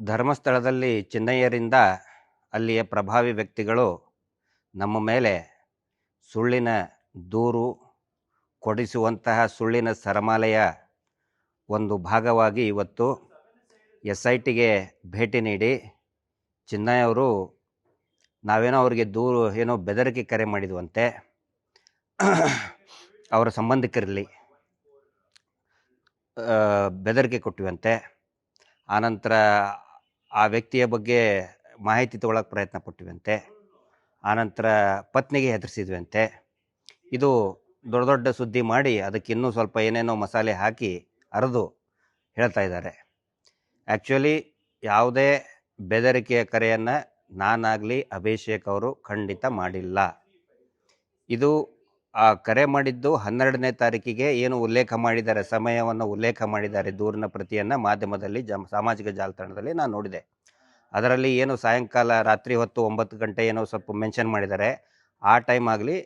ಧರ್ಮಸ್ಥಳದಲ್ಲಿ ಚಿನ್ನಯ್ಯರಿಂದ ಅಲ್ಲಿಯ ಪ್ರಭಾವಿ ವ್ಯಕ್ತಿಗಳು ನಮ್ಮ ಮೇಲೆ ಸುಳ್ಳಿನ ದೂರು ಕೊಡಿಸುವಂತಹ ಸುಳ್ಳಿನ ಸರಮಾಲೆಯ ಒಂದು ಭಾಗವಾಗಿ ಇವತ್ತು SITಗೆ ಭೇಟಿ ನೀಡಿ ಚಿನ್ನಯ್ಯ ಅವರು ನಾವೇನೋ ಅವರಿಗೆ ದೂರು ಏನೋ ಬೆದರಿಕೆ ಕರೆ ಮಾಡಿದ್ವಂತೆ ಅವರ ಸಂಬಂಧಿಕರಲ್ಲಿ ಬೆದರಿಕೆ ಕೊಟ್ಟಿವಂತೆ. ಆನಂತರ ಆ ವ್ಯಕ್ತಿಯ ಬಗ್ಗೆ ಮಾಹಿತಿ ತಗೊಳ್ಳೋಕೆ ಪ್ರಯತ್ನ ಪಟ್ಟಿವಂತೆ. ಆನಂತರ ಪತ್ನಿಗೆ ಹೆದರಿಸಿದ್ವಂತೆ. ಇದು ದೊಡ್ಡ ದೊಡ್ಡ ಸುದ್ದಿ ಮಾಡಿ ಅದಕ್ಕೆ ಇನ್ನೂ ಸ್ವಲ್ಪ ಏನೇನೋ ಮಸಾಲೆ ಹಾಕಿ ಅರೆದು ಹೇಳ್ತಾ ಇದ್ದಾರೆ. ಆ್ಯಕ್ಚುಲಿ ಯಾವುದೇ ಬೆದರಿಕೆಯ ಕರೆಯನ್ನು ನಾನಾಗಲಿ ಅಭಿಷೇಕ್ ಅವರು ಖಂಡಿತ ಮಾಡಿಲ್ಲ. ಇದು ಆ ಕರೆ ಮಾಡಿದ್ದು 12ನೇ ತಾರೀಕಿಗೆ ಏನು ಉಲ್ಲೇಖ ಮಾಡಿದ್ದಾರೆ, ಸಮಯವನ್ನು ಉಲ್ಲೇಖ ಮಾಡಿದ್ದಾರೆ, ದೂರಿನ ಪ್ರತಿಯನ್ನು ಮಾಧ್ಯಮದಲ್ಲಿ ಸಾಮಾಜಿಕ ಜಾಲತಾಣದಲ್ಲಿ ನಾನು ನೋಡಿದೆ. ಅದರಲ್ಲಿ ಏನು ಸಾಯಂಕಾಲ ರಾತ್ರಿ ಹೊತ್ತು 9 ಗಂಟೆ ಏನೋ ಸ್ವಲ್ಪ ಮೆನ್ಷನ್ ಮಾಡಿದ್ದಾರೆ. ಆ ಟೈಮ್ ಆಗಲಿ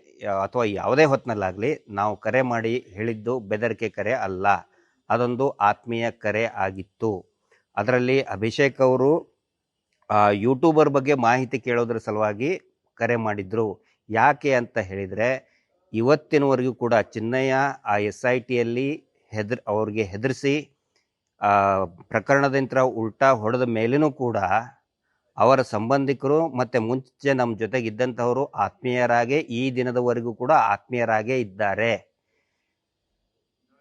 ಅಥವಾ ಯಾವುದೇ ಹೊತ್ತಿನಲ್ಲಾಗಲಿ ನಾವು ಕರೆ ಮಾಡಿ ಹೇಳಿದ್ದು ಬೆದರಿಕೆ ಕರೆ ಅಲ್ಲ, ಅದೊಂದು ಆತ್ಮೀಯ ಕರೆ ಆಗಿತ್ತು. ಅದರಲ್ಲಿ ಅಭಿಷೇಕ್ ಅವರು ಯೂಟ್ಯೂಬರ್ ಬಗ್ಗೆ ಮಾಹಿತಿ ಕೇಳೋದ್ರ ಸಲುವಾಗಿ ಕರೆ ಮಾಡಿದ್ರು. ಯಾಕೆ ಅಂತ ಹೇಳಿದರೆ, ಇವತ್ತಿನವರೆಗೂ ಕೂಡ ಚಿನ್ನಯ್ಯ ಆ SITಯಲ್ಲಿ ಅವ್ರಿಗೆ ಹೆದರಿಸಿ ಪ್ರಕರಣದಿಂದ ಉಲ್ಟಾ ಹೊಡೆದ ಮೇಲೂ ಕೂಡ ಅವರ ಸಂಬಂಧಿಕರು ಮತ್ತು ಮುಂಚೆ ನಮ್ಮ ಜೊತೆಗಿದ್ದಂಥವರು ಆತ್ಮೀಯರಾಗೇ ಈ ದಿನದವರೆಗೂ ಕೂಡ ಆತ್ಮೀಯರಾಗೇ ಇದ್ದಾರೆ.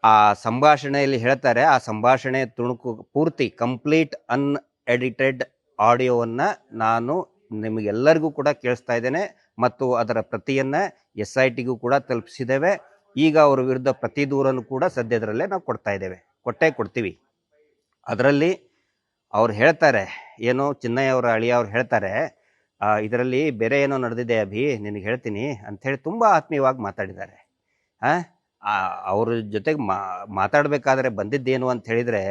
ಆ ಸಂಭಾಷಣೆಯಲ್ಲಿ ಹೇಳ್ತಾರೆ, ಆ ಸಂಭಾಷಣೆಯ ತುಣುಕು ಪೂರ್ತಿ ಕಂಪ್ಲೀಟ್ ಅನ್ಎಡಿಟೆಡ್ ಆಡಿಯೋವನ್ನು ನಾನು ನಿಮಗೆಲ್ಲರಿಗೂ ಕೂಡ ಕೇಳಿಸ್ತಾ ಇದ್ದೇನೆ ಮತ್ತು ಅದರ ಪ್ರತಿಯನ್ನು SITಗೂ ಕೂಡ ತಲುಪಿಸಿದ್ದೇವೆ. ಈಗ ಅವರ ವಿರುದ್ಧ ಪ್ರತಿ ದೂರನ್ನು ಕೂಡ ಸದ್ಯದರಲ್ಲೇ ನಾವು ಕೊಡ್ತೀವಿ. ಅದರಲ್ಲಿ ಅವ್ರು ಹೇಳ್ತಾರೆ, ಏನು ಚಿನ್ನಯ್ಯ ಅವರ ಅಳಿಯ ಅವ್ರು ಹೇಳ್ತಾರೆ, ಇದರಲ್ಲಿ ಬೇರೆ ಏನೋ ನಡೆದಿದೆ ಅಭಿ, ನಿನಗೆ ಹೇಳ್ತೀನಿ ಅಂಥೇಳಿ ತುಂಬ ಆತ್ಮೀಯವಾಗಿ ಮಾತಾಡಿದ್ದಾರೆ. ಅವ್ರ ಜೊತೆಗೆ ಮಾತಾಡಬೇಕಾದ್ರೆ ಬಂದಿದ್ದೇನು ಅಂತ ಹೇಳಿದರೆ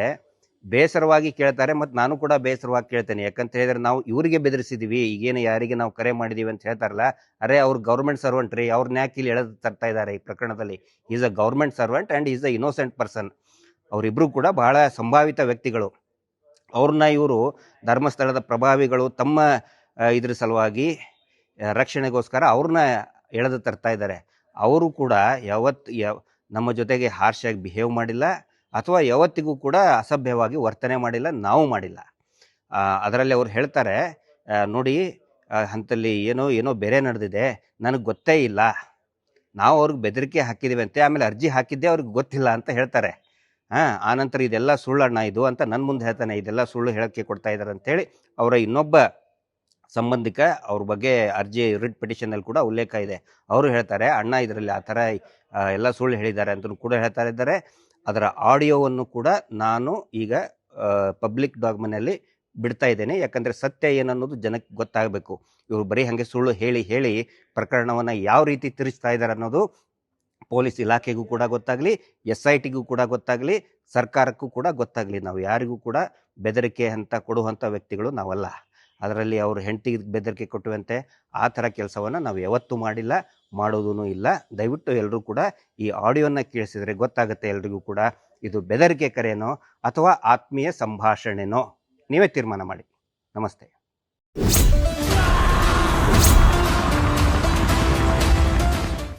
ಬೇಸರವಾಗಿ ಕೇಳ್ತಾರೆ. ಮತ್ತು ನಾನು ಕೂಡ ಬೇಸರವಾಗಿ ಕೇಳ್ತೇನೆ. ಯಾಕಂತ ಹೇಳಿದ್ರೆ ನಾವು ಇವರಿಗೆ ಬೆದರಿಸಿದ್ದೀವಿ, ಈಗೇನು ಯಾರಿಗೆ ನಾವು ಕರೆ ಮಾಡಿದ್ದೀವಿ ಅಂತ ಹೇಳ್ತಾರಲ್ಲ, ಅರೆ ಅವ್ರು ಗೌರ್ಮೆಂಟ್ ಸರ್ವೆಂಟ್ ರೀ, ಅವ್ರನ್ನ ಯಾಕೆ ಇಲ್ಲಿ ಎಳೆದು ತರ್ತಾ ಇದ್ದಾರೆ ಈ ಪ್ರಕರಣದಲ್ಲಿ. Is a government servant and is a innocent person. ಅವರಿಬ್ಬರು ಕೂಡ ಬಹಳ ಸಂಭಾವಿತ ವ್ಯಕ್ತಿಗಳು. ಅವ್ರನ್ನ ಇವರು ಧರ್ಮಸ್ಥಳದ ಪ್ರಭಾವಿಗಳು ತಮ್ಮ ಇದ್ರ ಸಲುವಾಗಿ ರಕ್ಷಣೆಗೋಸ್ಕರ ಅವ್ರನ್ನ ಎಳೆದು ತರ್ತಾ ಇದ್ದಾರೆ. ಅವರು ಕೂಡ ನಮ್ಮ ಜೊತೆಗೆ ಹಾರ್ಷಾಗಿ ಬಿಹೇವ್ ಮಾಡಿಲ್ಲ ಅಥವಾ ಯಾವತ್ತಿಗೂ ಕೂಡ ಅಸಭ್ಯವಾಗಿ ವರ್ತನೆ ಮಾಡಿಲ್ಲ, ನಾವು ಮಾಡಿಲ್ಲ. ಅದರಲ್ಲಿ ಅವ್ರು ಹೇಳ್ತಾರೆ, ನೋಡಿ ಅಂಥಲ್ಲಿ ಏನೋ ಬೇರೆ ನಡೆದಿದೆ, ನನಗೆ ಗೊತ್ತೇ ಇಲ್ಲ, ನಾವು ಅವ್ರಿಗೆ ಬೆದರಿಕೆ ಹಾಕಿದ್ದೀವಿ ಅಂತೆ, ಆಮೇಲೆ ಅರ್ಜಿ ಹಾಕಿದ್ದೆ ಅವ್ರಿಗೆ ಗೊತ್ತಿಲ್ಲ ಅಂತ ಹೇಳ್ತಾರೆ. ಆನಂತರ ಇದೆಲ್ಲ ಸುಳ್ಳಣ್ಣ ಇದು ಅಂತ ನನ್ನ ಮುಂದೆ ಹೇಳ್ತಾನೆ, ಇದೆಲ್ಲ ಸುಳ್ಳು ಹೇಳಕ್ಕೆ ಕೊಡ್ತಾ ಇದ್ದಾರೆ ಅಂತೇಳಿ ಅವರ ಇನ್ನೊಬ್ಬ ಸಂಬಂಧಿಕ ಅವ್ರ ಬಗ್ಗೆ ಅರ್ಜಿ ರಿಟ್ ಪಿಟಿಷನಲ್ಲಿ ಕೂಡ ಉಲ್ಲೇಖ ಇದೆ. ಅವರು ಹೇಳ್ತಾರೆ, ಅಣ್ಣ ಇದರಲ್ಲಿ ಆ ಥರ ಎಲ್ಲ ಸುಳ್ಳು ಹೇಳಿದ್ದಾರೆ ಅಂತ ಕೂಡ ಹೇಳ್ತಾ ಇದ್ದಾರೆ. ಅದರ ಆಡಿಯೋವನ್ನು ಕೂಡ ನಾನು ಈಗ ಪಬ್ಲಿಕ್ ಡಾಕ್ಯುಮೆಂಟ್ನಲ್ಲಿ ಬಿಡ್ತಾ ಇದ್ದೇನೆ. ಯಾಕಂದರೆ ಸತ್ಯ ಏನನ್ನೋದು ಜನಕ್ಕೆ ಗೊತ್ತಾಗಬೇಕು. ಇವರು ಬರೀ ಹಾಗೆ ಸುಳ್ಳು ಹೇಳಿ ಪ್ರಕರಣವನ್ನು ಯಾವ ರೀತಿ ತಿರುಗಿಸ್ತಾ ಇದ್ದಾರೆ ಅನ್ನೋದು ಪೊಲೀಸ್ ಇಲಾಖೆಗೂ ಕೂಡ ಗೊತ್ತಾಗಲಿ, SITಗೂ ಕೂಡ ಗೊತ್ತಾಗಲಿ, ಸರ್ಕಾರಕ್ಕೂ ಕೂಡ ಗೊತ್ತಾಗಲಿ. ನಾವು ಯಾರಿಗೂ ಕೂಡ ಬೆದರಿಕೆ ಅಂತ ಕೊಡುವಂಥ ವ್ಯಕ್ತಿಗಳು ನಾವಲ್ಲ. ಅದರಲ್ಲಿ ಅವರು ಹೆಂಡತಿಗೆ ಬೆದರಿಕೆ ಕೊಟ್ಟುವಂತೆ ಆ ಥರ ಕೆಲಸವನ್ನು ನಾವು ಯಾವತ್ತೂ ಮಾಡಿಲ್ಲ, ಮಾಡೋದೂ ಇಲ್ಲ. ದಯವಿಟ್ಟು ಎಲ್ಲರೂ ಕೂಡ ಈ ಆಡಿಯೋನ ಕೇಳಿಸಿದರೆ ಗೊತ್ತಾಗುತ್ತೆ ಎಲ್ರಿಗೂ ಕೂಡ ಇದು ಬೆದರಿಕೆ ಕರೆನೋ ಅಥವಾ ಆತ್ಮೀಯ ಸಂಭಾಷಣೆನೋ. ನೀವೇ ತೀರ್ಮಾನ ಮಾಡಿ. ನಮಸ್ತೆ.